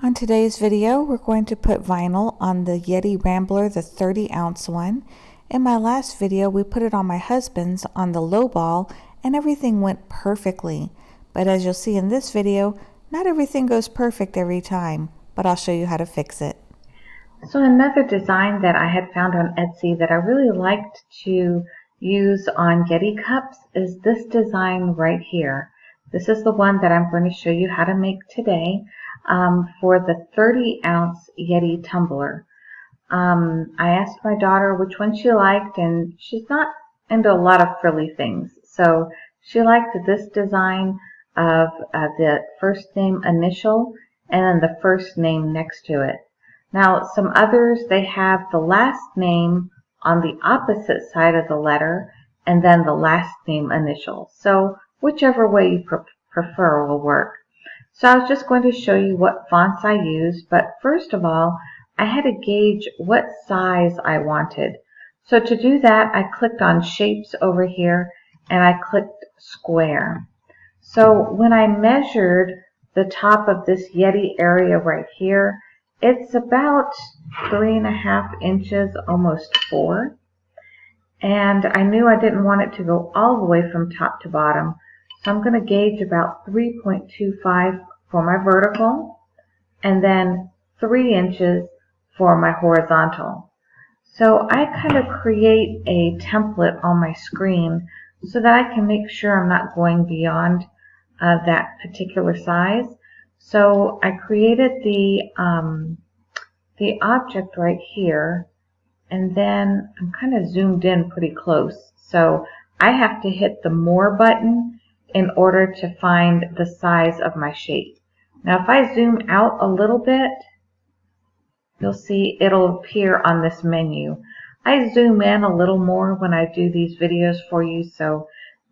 On today's video, we're going to put vinyl on the Yeti Rambler, the 30-ounce one. In my last video, we put it on my husband's on the low ball and everything went perfectly. But as you'll see in this video, not everything goes perfect every time, but I'll show you how to fix it. So another design that I had found on Etsy that I really liked to use on Yeti cups is this design right here. This is the one that I'm going to show you how to make today. For the 30-ounce Yeti tumbler. I asked my daughter which one she liked, and she's not into a lot of frilly things. So she liked this design of the first name initial and then the first name next to it. Now some others, they have the last name on the opposite side of the letter and then the last name initial. So whichever way you prefer will work. So I was just going to show you what fonts I use, but first of all, I had to gauge what size I wanted. So to do that, I clicked on Shapes over here, and I clicked Square. So when I measured the top of this Yeti area right here, it's about 3.5 inches, almost 4. And I knew I didn't want it to go all the way from top to bottom. So I'm going to gauge about 3.25 for my vertical and then 3 inches for my horizontal. So I kind of create a template on my screen so that I can make sure I'm not going beyond that particular size. So I created the object right here, and then I'm kind of zoomed in pretty close. So I have to hit the More button in order to find the size of my shape. Now if I zoom out a little bit, you'll see it'll appear on this menu. I zoom in a little more when I do these videos for you so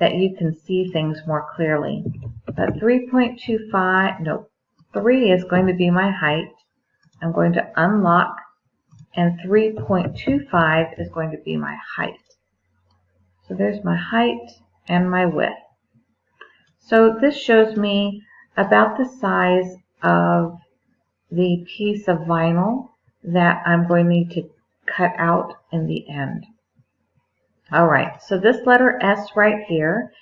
that you can see things more clearly. But 3.25, no, 3 is going to be my height. I'm going to unlock, and 3.25 is going to be my height. So there's my height and my width. So this shows me about the size of the piece of vinyl that I'm going to need to cut out in the end. Alright, so this letter S right here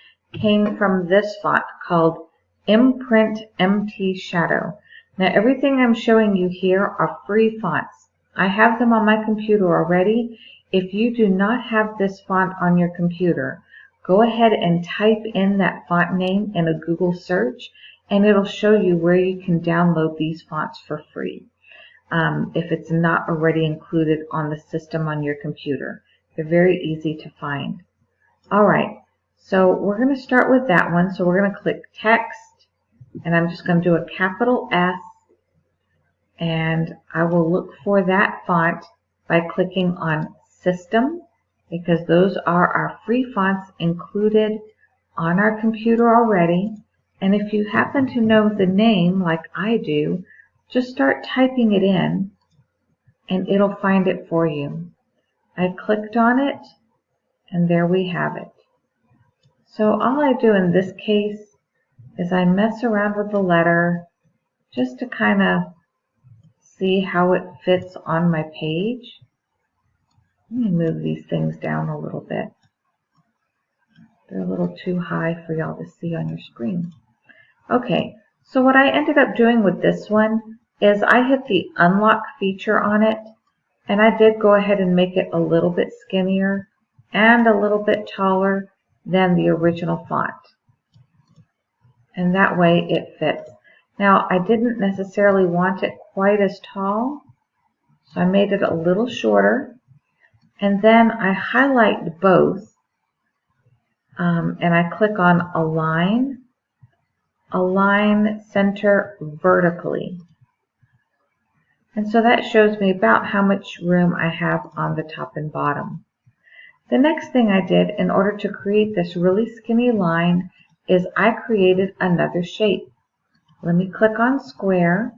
came from this font called Imprint MT Shadow. Now everything I'm showing you here are free fonts. I have them on my computer already. If you do not have this font on your computer, go ahead and type in that font name in a Google search, and it'll show you where you can download these fonts for free if it's not already included on the system on your computer. They're very easy to find. Alright, so we're going to start with that one. So we're going to click Text, and I'm just going to do a capital S, and I will look for that font by clicking on System, because those are our free fonts included on our computer already. And if you happen to know the name like I do, just start typing it in and it'll find it for you. I clicked on it and there we have it. So all I do in this case is I mess around with the letter just to kind of see how it fits on my page. Let me move these things down a little bit. They're a little too high for y'all to see on your screen. Okay, so what I ended up doing with this one is I hit the unlock feature on it, and I did go ahead and make it a little bit skinnier and a little bit taller than the original font. And that way it fits. Now I didn't necessarily want it quite as tall, so I made it a little shorter. And then I highlight both, and I click on Align Center Vertically. And so that shows me about how much room I have on the top and bottom. The next thing I did in order to create this really skinny line is I created another shape. Let me click on Square.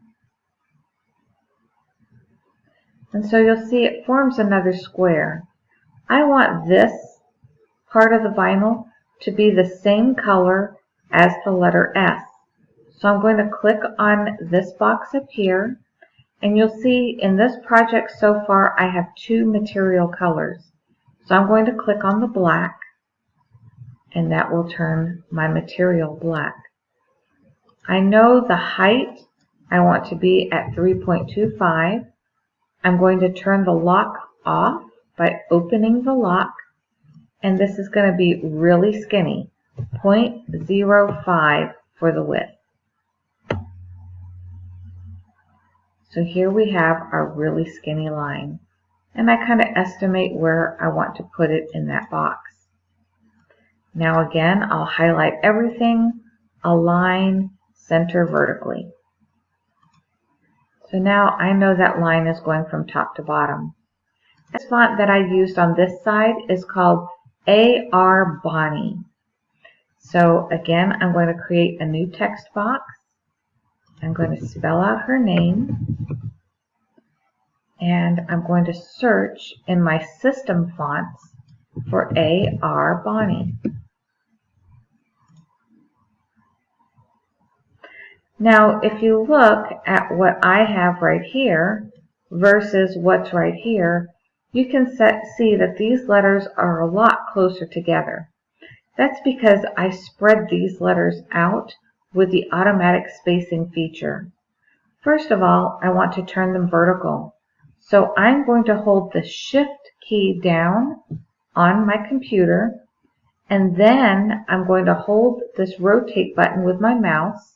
And so you'll see it forms another square. I want this part of the vinyl to be the same color as the letter S. So I'm going to click on this box up here, and you'll see in this project so far I have two material colors. So I'm going to click on the black, and that will turn my material black. I know the height I want to be at 3.25. I'm going to turn the lock off by opening the lock, and this is going to be really skinny, 0.05 for the width. So here we have our really skinny line, and I kind of estimate where I want to put it in that box. Now again, I'll highlight everything, align, center vertically. So now I know that line is going from top to bottom. This font that I used on this side is called A.R. Bonnie. So again, I'm going to create a new text box. I'm going to spell out her name, and I'm going to search in my system fonts for A.R. Bonnie. Now, if you look at what I have right here versus what's right here, you can see that these letters are a lot closer together. That's because I spread these letters out with the automatic spacing feature. First of all, I want to turn them vertical. So I'm going to hold the Shift key down on my computer, and then I'm going to hold this rotate button with my mouse,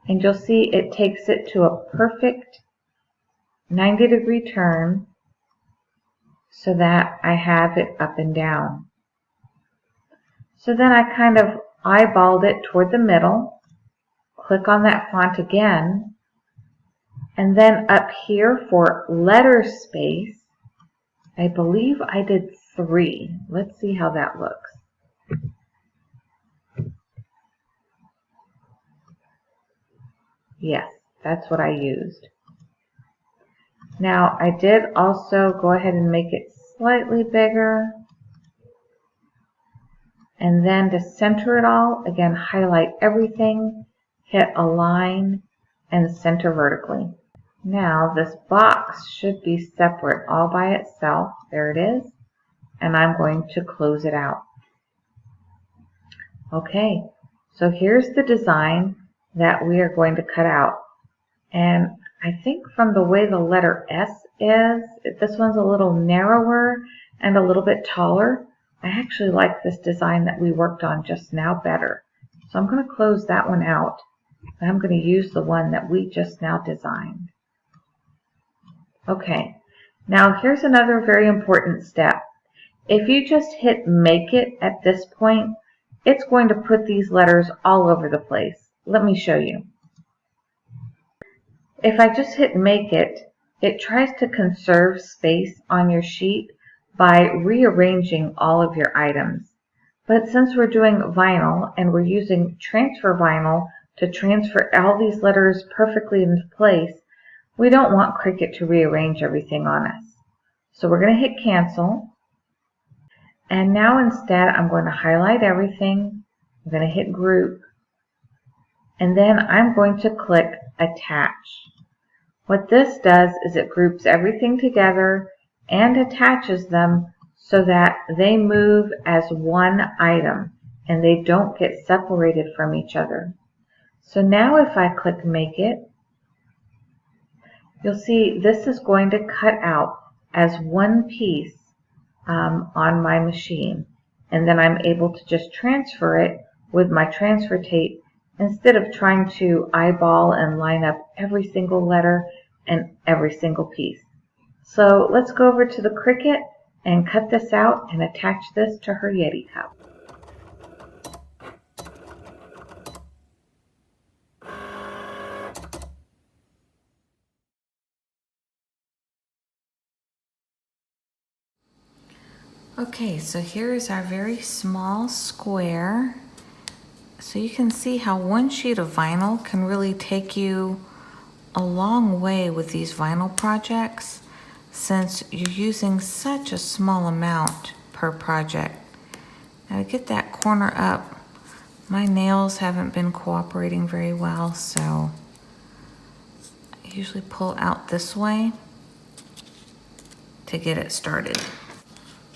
and you'll see it takes it to a perfect 90-degree turn so that I have it up and down. So then I kind of eyeballed it toward the middle, click on that font again, and then up here for letter space, I believe I did 3. Let's see how that looks. Yes, that's what I used. Now I did also go ahead and make it slightly bigger. And then to center it all, again, highlight everything, hit align, and center vertically. Now this box should be separate all by itself. There it is. And I'm going to close it out. Okay, so here's the design that we are going to cut out. And I think from the way the letter S is, this one's a little narrower and a little bit taller. I actually like this design that we worked on just now better. So I'm going to close that one out, and I'm going to use the one that we just now designed. Okay, now here's another very important step. If you just hit Make It at this point, it's going to put these letters all over the place. Let me show you. If I just hit Make It, it tries to conserve space on your sheet by rearranging all of your items. But since we're doing vinyl and we're using transfer vinyl to transfer all these letters perfectly into place, we don't want Cricut to rearrange everything on us. So we're going to hit Cancel. And now instead I'm going to highlight everything. I'm going to hit Group. And then I'm going to click Attach. What this does is it groups everything together and attaches them so that they move as one item and they don't get separated from each other. So now if I click Make It, you'll see this is going to cut out as one piece on my machine, and then I'm able to just transfer it with my transfer tape instead of trying to eyeball and line up every single letter and every single piece. So let's go over to the Cricut and cut this out and attach this to her Yeti cup. Okay, so here is our very small square. So you can see how one sheet of vinyl can really take you a long way with these vinyl projects, since you're using such a small amount per project. Now to get that corner up, My nails haven't been cooperating very well, so I usually pull out this way to get it started.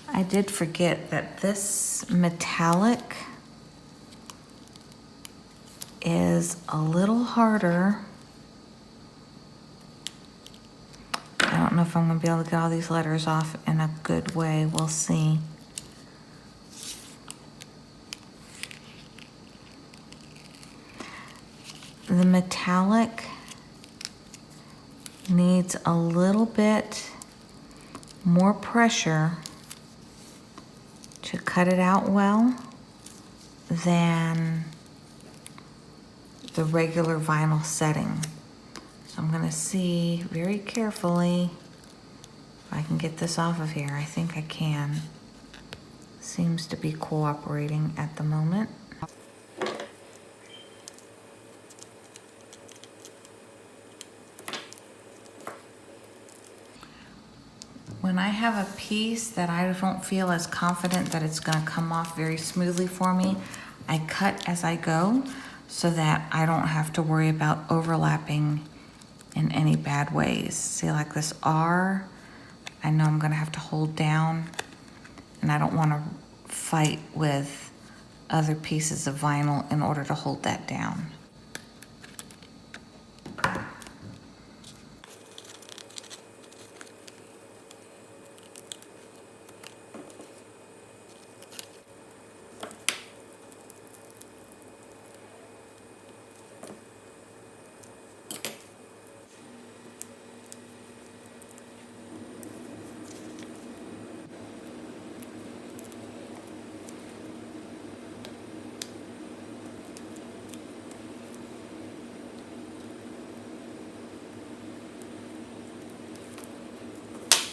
I did forget that this metallic is a little harder. I don't know if I'm gonna be able to get all these letters off in a good way. We'll see. The metallic needs a little bit more pressure to cut it out well than the regular vinyl setting. So I'm gonna see very carefully if I can get this off of here. I think I can. Seems to be cooperating at the moment. When I have a piece that I don't feel as confident that it's gonna come off very smoothly for me, I cut as I go so that I don't have to worry about overlapping in any bad ways. See, like this R, I know I'm gonna have to hold down, and I don't wanna fight with other pieces of vinyl in order to hold that down.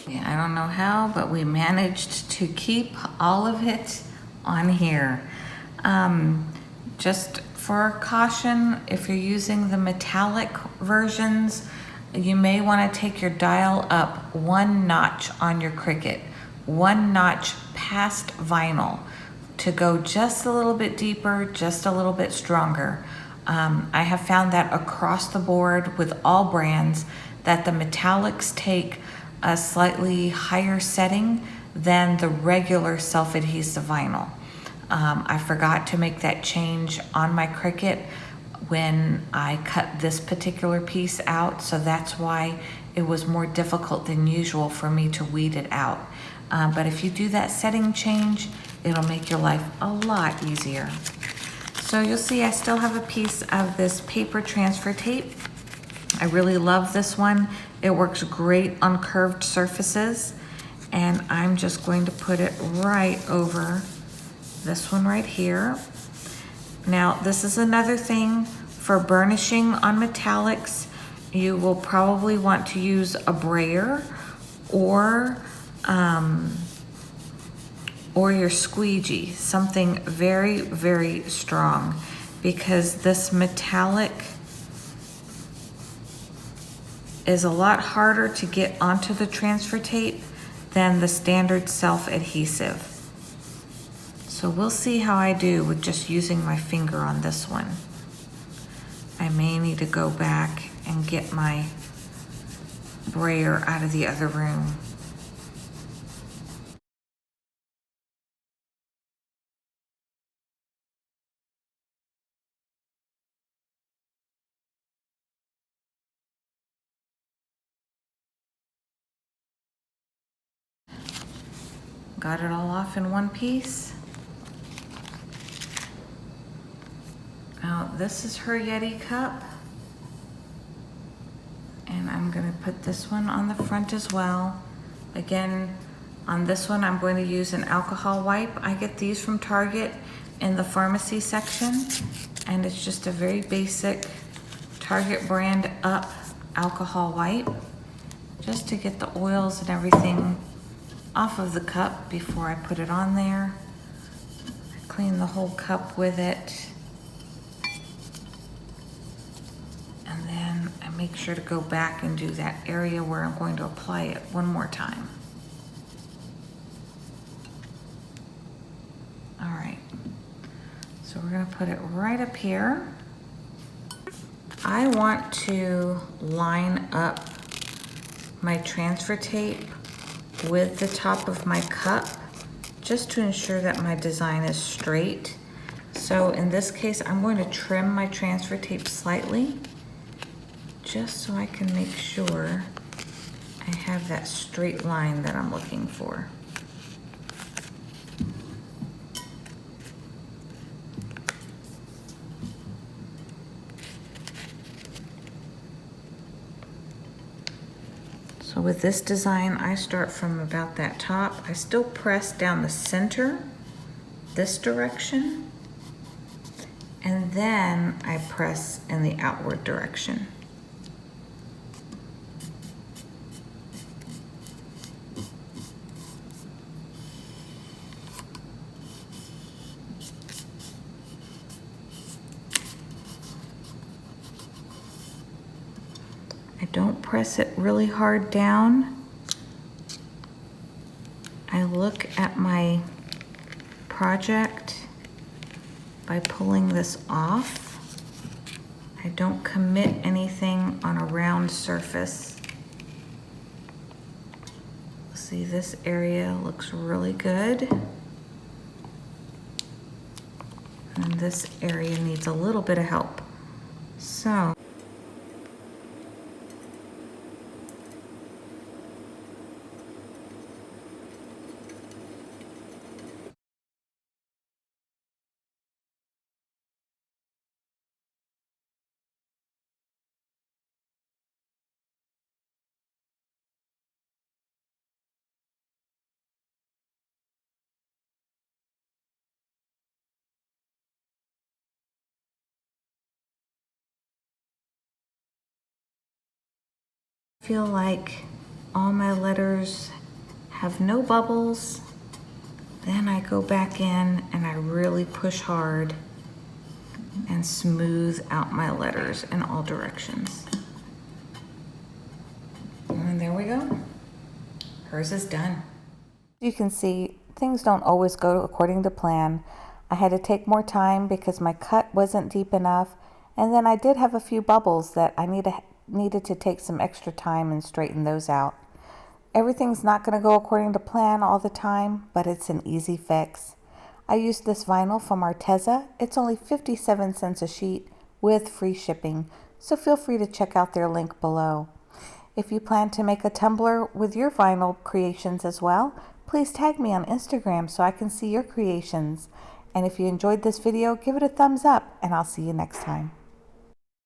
Yeah, I don't know how, but we managed to keep all of it on here. Just for caution, if you're using the metallic versions, you may want to take your dial up one notch on your Cricut, one notch past vinyl to go just a little bit deeper, just a little bit stronger. I have found that across the board with all brands that the metallics take a slightly higher setting than the regular self-adhesive vinyl. I forgot to make that change on my Cricut when I cut this particular piece out, so that's why it was more difficult than usual for me to weed it out. But if you do that setting change, it'll make your life a lot easier. So you'll see I still have a piece of this paper transfer tape. I really love this one. It works great on curved surfaces, and I'm just going to put it right over this one right here. Now, this is another thing for burnishing on metallics. You will probably want to use a brayer or your squeegee, something very, very strong, because this metallic is a lot harder to get onto the transfer tape than the standard self-adhesive. So we'll see how I do with just using my finger on this one. I may need to go back and get my brayer out of the other room. Got it all off in one piece. Now this is her Yeti cup. And I'm gonna put this one on the front as well. Again, on this one, I'm going to use an alcohol wipe. I get these from Target in the pharmacy section. And it's just a very basic Target brand up alcohol wipe, just to get the oils and everything off of the cup before I put it on there. I clean the whole cup with it. And then I make sure to go back and do that area where I'm going to apply it one more time. All right, so we're we're gonna put it right up here. I want to line up my transfer tape with the top of my cup just to ensure that my design is straight. So in this case, I'm going to trim my transfer tape slightly just so I can make sure I have that straight line that I'm looking for. So with this design, I start from about that top. I still press down the center, this direction, and then I press in the outward direction. I don't press it really hard down. I look at my project by pulling this off. I don't commit anything on a round surface. See, this area looks really good. And this area needs a little bit of help. So, I feel like all my letters have no bubbles. Then I go back in and I really push hard and smooth out my letters in all directions. And there we go. Hers is done. You can see things don't always go according to plan. I had to take more time because my cut wasn't deep enough, and then I did have a few bubbles that I needed to take some extra time and straighten those out. Everything's not going to go according to plan all the time, but it's an easy fix. I used this vinyl from Arteza. It's only 57 cents a sheet with free shipping, so feel free to check out their link below. If you plan to make a tumbler with your vinyl creations as well, please tag me on Instagram so I can see your creations. And if you enjoyed this video, give it a thumbs up, and I'll see you next time.